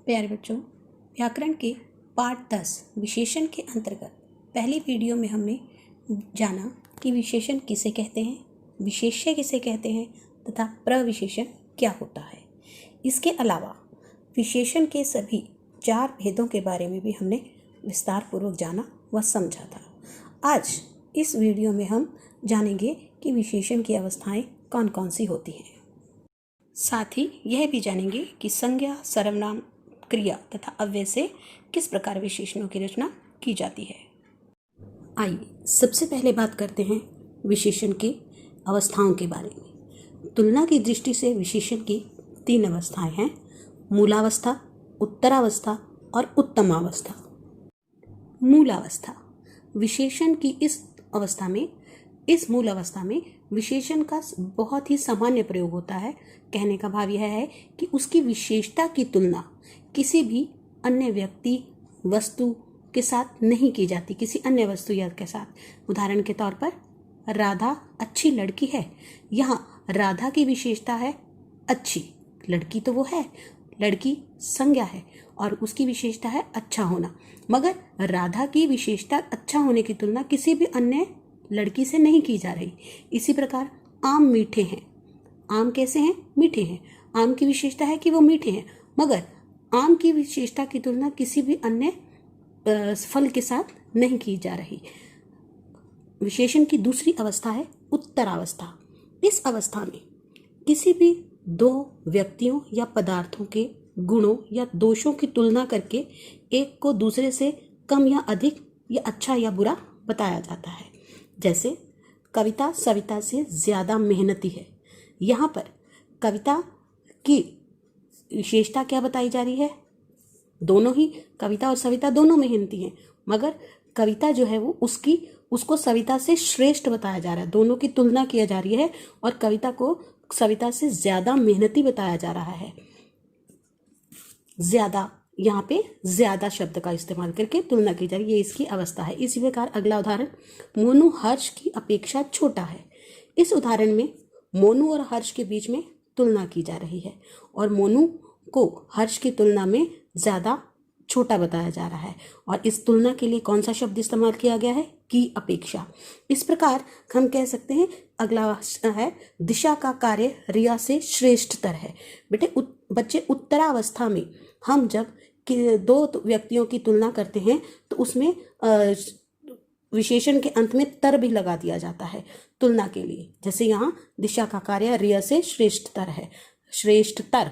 प्यारे बच्चों, व्याकरण के पाठ 10 विशेषण के अंतर्गत पहली वीडियो में हमने जाना कि विशेषण किसे कहते हैं, विशेष्य किसे कहते हैं तथा प्रविशेषण क्या होता है। इसके अलावा विशेषण के सभी 4 भेदों के बारे में भी हमने विस्तार पूर्वक जाना व समझा था। आज इस वीडियो में हम जानेंगे कि विशेषण की अवस्थाएं कौन कौन सी होती हैं। साथ ही यह भी जानेंगे कि संज्ञा, सर्वनाम, क्रिया तथा अव्यय से किस प्रकार विशेषणों की रचना की जाती है। आइए सबसे पहले बात करते हैं विशेषण की अवस्थाओं के बारे में। तुलना की दृष्टि से विशेषण की 3 अवस्थाएं हैं: मूलावस्था, उत्तरावस्था और उत्तमावस्था। मूलावस्था विशेषण की इस मूल अवस्था में विशेषण का बहुत ही सामान्य प्रयोग होता है। कहने का भाव यह है कि उसकी विशेषता की तुलना किसी भी अन्य व्यक्ति, वस्तु के साथ नहीं की जाती, किसी अन्य वस्तु या के साथ। उदाहरण के तौर पर राधा अच्छी लड़की है। यहाँ राधा की विशेषता है अच्छी, लड़की तो वो है, लड़की संज्ञा है और उसकी विशेषता है अच्छा होना। मगर राधा की विशेषता अच्छा होने की तुलना किसी भी अन्य लड़की से नहीं की जा रही। इसी प्रकार आम मीठे हैं। आम कैसे हैं? मीठे हैं। आम की विशेषता है कि वो मीठे हैं, मगर आम की विशेषता की तुलना किसी भी अन्य फल के साथ नहीं की जा रही। विशेषण की दूसरी अवस्था है उत्तरावस्था। इस अवस्था में किसी भी 2 व्यक्तियों या पदार्थों के गुणों या दोषों की तुलना करके एक को दूसरे से कम या अधिक या अच्छा या बुरा बताया जाता है। जैसे कविता सविता से ज़्यादा मेहनती है। यहाँ पर कविता की विशेषता क्या बताई जा रही है? दोनों ही, कविता और सविता दोनों मेहनती हैं, मगर कविता जो है वो उसको सविता से श्रेष्ठ बताया जा रहा है। दोनों की तुलना की जा रही है और कविता को सविता से ज़्यादा मेहनती बताया जा रहा है। ज़्यादा, यहाँ पे ज़्यादा शब्द का इस्तेमाल करके तुलना की जा रही है, ये इसकी अवस्था है। इसी प्रकार अगला उदाहरण, मोनू हर्ष की अपेक्षा छोटा है। इस उदाहरण में मोनू और हर्ष के बीच में तुलना की जा रही है और मोनू को हर्ष की तुलना में ज़्यादा छोटा बताया जा रहा है और इस तुलना के लिए कौन सा शब्द इस्तेमाल किया गया है? की अपेक्षा। इस प्रकार हम कह सकते हैं। अगला है, दिशा का कार्य रिया से श्रेष्ठतर है। बच्चे उत्तरावस्था में हम जब 2 व्यक्तियों की तुलना करते हैं तो उसमें विशेषण के अंत में तर भी लगा दिया जाता है तुलना के लिए। जैसे यहाँ दिशा का कार्य रिया से श्रेष्ठतर है, श्रेष्ठतर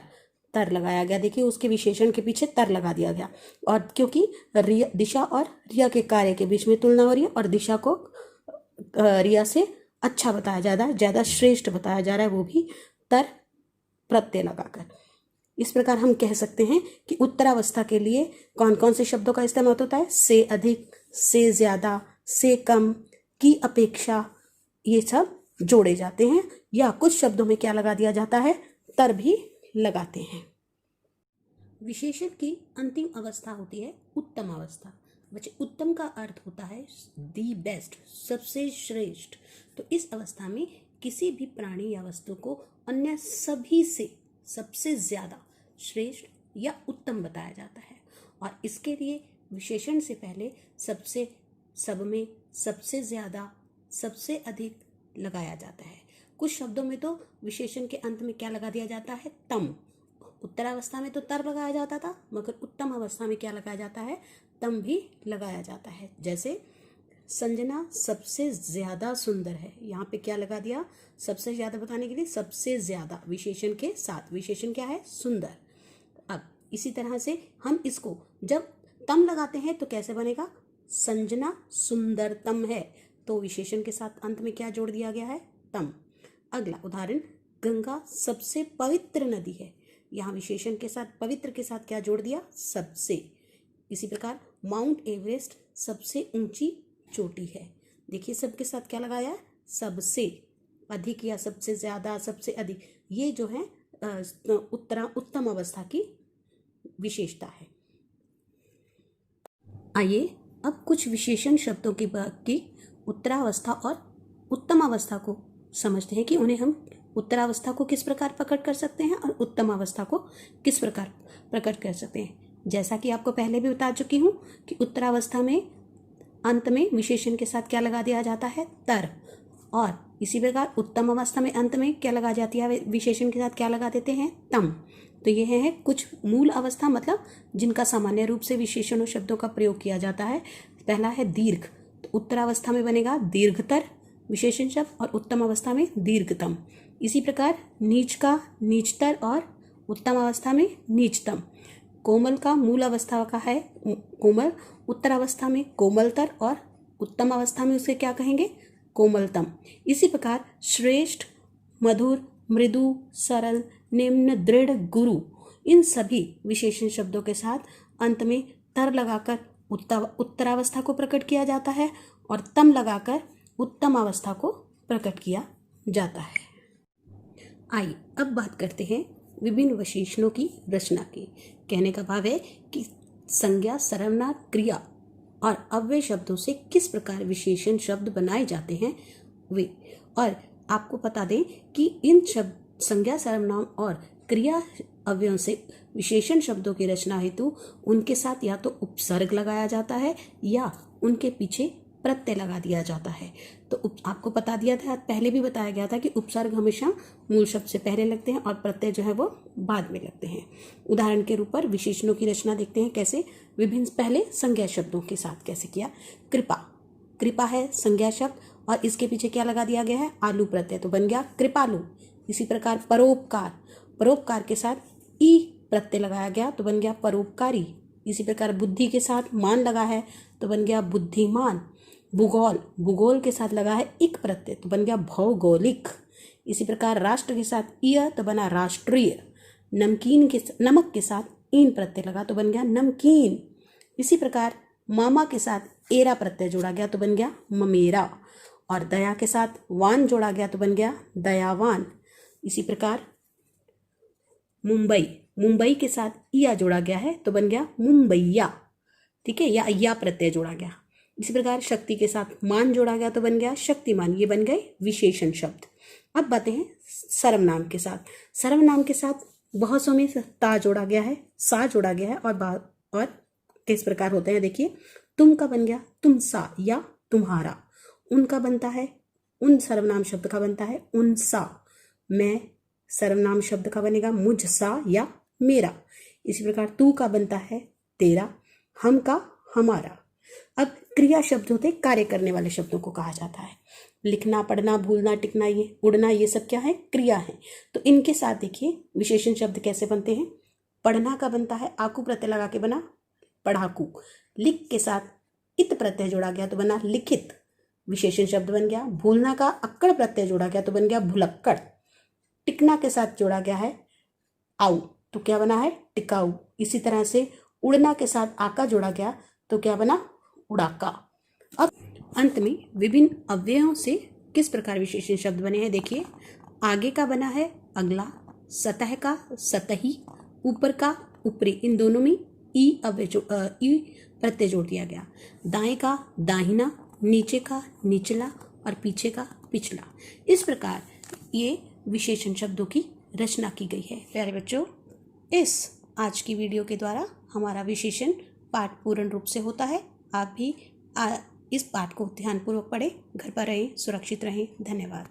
तर लगाया गया। देखिए उसके विशेषण के पीछे तर लगा दिया गया, और क्योंकि दिशा और रिया के कार्य के बीच में तुलना हो रही है और दिशा को रिया से अच्छा बताया जा रहा है, ज़्यादा श्रेष्ठ बताया जा रहा है, वो भी तर प्रत्यय लगाकर। इस प्रकार हम कह सकते हैं कि उत्तरावस्था के लिए कौन कौन से शब्दों का इस्तेमाल होता है? से अधिक, से ज़्यादा, से कम, की अपेक्षा, ये सब जोड़े जाते हैं। या कुछ शब्दों में क्या लगा दिया जाता है? तर भी लगाते हैं। विशेषण की अंतिम अवस्था होती है उत्तम अवस्था। बच्चे, उत्तम का अर्थ होता है दी बेस्ट, सबसे श्रेष्ठ। तो इस अवस्था में किसी भी प्राणी या वस्तु को अन्य सभी से सबसे ज़्यादा श्रेष्ठ या उत्तम बताया जाता है और इसके लिए विशेषण से पहले सबसे, सब में, सबसे ज़्यादा, सबसे अधिक लगाया जाता है। कुछ शब्दों में तो विशेषण के अंत में क्या लगा दिया जाता है? तम। उत्तरावस्था में तो तर लगाया जाता था, मगर उत्तम अवस्था में क्या लगाया जाता है? तम भी लगाया जाता है। जैसे संजना सबसे ज़्यादा सुंदर है। यहाँ पे क्या लगा दिया? सबसे ज़्यादा बताने के लिए सबसे ज़्यादा विशेषण के साथ। विशेषण क्या है? सुंदर। अब इसी तरह से हम इसको जब तम लगाते हैं तो कैसे बनेगा? संजना सुंदरतम है, तो विशेषण के साथ अंत में क्या जोड़ दिया गया है? तम। अगला उदाहरण, गंगा सबसे पवित्र नदी है। यहाँ विशेषण के साथ, पवित्र के साथ क्या जोड़ दिया? सबसे। इसी प्रकार माउंट एवरेस्ट सबसे ऊंची चोटी है। देखिए सबके साथ क्या लगाया है? सबसे। अधिक या सबसे ज़्यादा, सबसे अधिक, ये जो है उत्तम अवस्था की विशेषता है। आइए अब कुछ विशेषण शब्दों की उत्तरावस्था और उत्तम अवस्था को समझते हैं कि उन्हें हम उत्तरावस्था को किस प्रकार प्रकट कर सकते हैं और उत्तमावस्था को किस प्रकार प्रकट कर सकते हैं। जैसा कि आपको पहले भी बता चुकी हूँ कि उत्तरावस्था में अंत में विशेषण के साथ क्या लगा दिया जाता है, तर, और इसी प्रकार उत्तम अवस्था में अंत में क्या लगा जाती है, विशेषण के साथ क्या लगा देते हैं, तम। तो ये है कुछ मूल अवस्था, मतलब जिनका सामान्य रूप से विशेषणों शब्दों का प्रयोग किया जाता है। पहला है दीर्घ, तो उत्तरावस्था में बनेगा दीर्घतर विशेषण शब्द और उत्तम अवस्था में दीर्घतम। इसी प्रकार नीच का नीचतर और उत्तम अवस्था में नीचतम। कोमल का मूल अवस्था का है कोमल, उत्तरावस्था में कोमलतर और उत्तम अवस्था में उसे क्या कहेंगे, कोमलतम। इसी प्रकार श्रेष्ठ, मधुर, मृदु, सरल, निम्न, दृढ़, गुरु, इन सभी विशेषण शब्दों के साथ अंत में तर लगाकर उत्तरावस्था को प्रकट किया जाता है और तम लगाकर उत्तम अवस्था को प्रकट किया जाता है। आइए अब बात करते हैं विभिन्न विशेषणों की रचना की। कहने का भाव है कि संज्ञा, सर्वनाम, क्रिया और अव्यय शब्दों से किस प्रकार विशेषण शब्द बनाए जाते हैं वे। और आपको बता दें कि इन शब्द संज्ञा, सर्वनाम और क्रिया अव्ययों से विशेषण शब्दों की रचना हेतु उनके साथ या तो उपसर्ग लगाया जाता है या उनके पीछे प्रत्यय लगा दिया जाता है। तो आपको बता दिया था, पहले भी बताया गया था कि उपसर्ग हमेशा मूल शब्द से पहले लगते हैं और प्रत्यय जो है वो बाद में लगते हैं। उदाहरण के रूप पर विशेषणों की रचना देखते हैं कैसे। विभिन्न पहले संज्ञा शब्दों के साथ कैसे किया। कृपा, कृपा है संज्ञा शब्द और इसके पीछे क्या लगा दिया गया है, आलू प्रत्यय, तो बन गया कृपालु। इसी प्रकार परोपकार, परोपकार के साथ ई प्रत्यय लगाया गया तो बन गया परोपकारी। इसी प्रकार बुद्धि के साथ मान लगा है तो बन गया बुद्धिमान। भूगोल, भूगोल के साथ लगा है इक प्रत्यय तो बन गया भौगोलिक। इसी प्रकार राष्ट्र के साथ इय तो बना राष्ट्रीय। नमकीन के नमक के साथ ईन प्रत्यय लगा तो बन गया नमकीन। इसी प्रकार मामा के साथ एरा प्रत्यय जोड़ा गया तो बन गया ममेरा और दया के साथ वान जोड़ा गया तो बन गया दयावान। इसी प्रकार मुंबई, मुंबई के साथ इया जोड़ा गया है तो बन गया मुंबईया, ठीक है, या प्रत्यय जोड़ा गया। इसी प्रकार शक्ति के साथ मान जोड़ा गया तो बन गया शक्तिमान। ये बन गए विशेषण शब्द। अब बातें हैं सर्वनाम के साथ। सर्वनाम के साथ बहुत सौ में ता जोड़ा गया है, सा जोड़ा गया है और किस प्रकार होते हैं देखिए। तुम का बन गया तुम सा या तुम्हारा। उनका बनता है उन, सर्वनाम शब्द का बनता है उन सा। मैं, सर्वनाम शब्द का बनेगा मुझ सा या मेरा। इसी प्रकार तू का बनता है तेरा, हम का हमारा। अब क्रिया शब्द होते कार्य करने वाले शब्दों को कहा जाता है। लिखना, पढ़ना, भूलना, टिकना, ये उड़ना, ये सब क्या है, क्रिया है। तो इनके साथ देखिए विशेषण शब्द कैसे बनते हैं। पढ़ना का बनता है आकू प्रत्यय लगा के बना पढ़ाकू। लिख के साथ इत प्रत्यय जोड़ा गया तो बना लिखित, विशेषण शब्द बन गया। भूलना का अक्कड़ प्रत्यय जोड़ा गया तो बन गया भुलक्कड़। टिकना के साथ जोड़ा गया है आऊ तो क्या बना है टिकाऊ। इसी तरह से उड़ना के साथ आका जोड़ा गया तो क्या बना उड़ाका। अब अंत में विभिन्न अव्ययों से किस प्रकार विशेषण शब्द बने हैं देखिए। आगे का बना है अगला, सतह का सतही, ऊपर का ऊपरी, इन दोनों में ई प्रत्यय जोड़ दिया गया। दाएं का दाहिना, नीचे का निचला और पीछे का पिछला। इस प्रकार ये विशेषण शब्दों की रचना की गई है। प्यारे बच्चों, इस आज की वीडियो के द्वारा हमारा विशेषण पाठ पूर्ण रूप से होता है। आप भी इस पाठ को ध्यानपूर्वक पढ़ें, घर पर रहें, सुरक्षित रहें। धन्यवाद।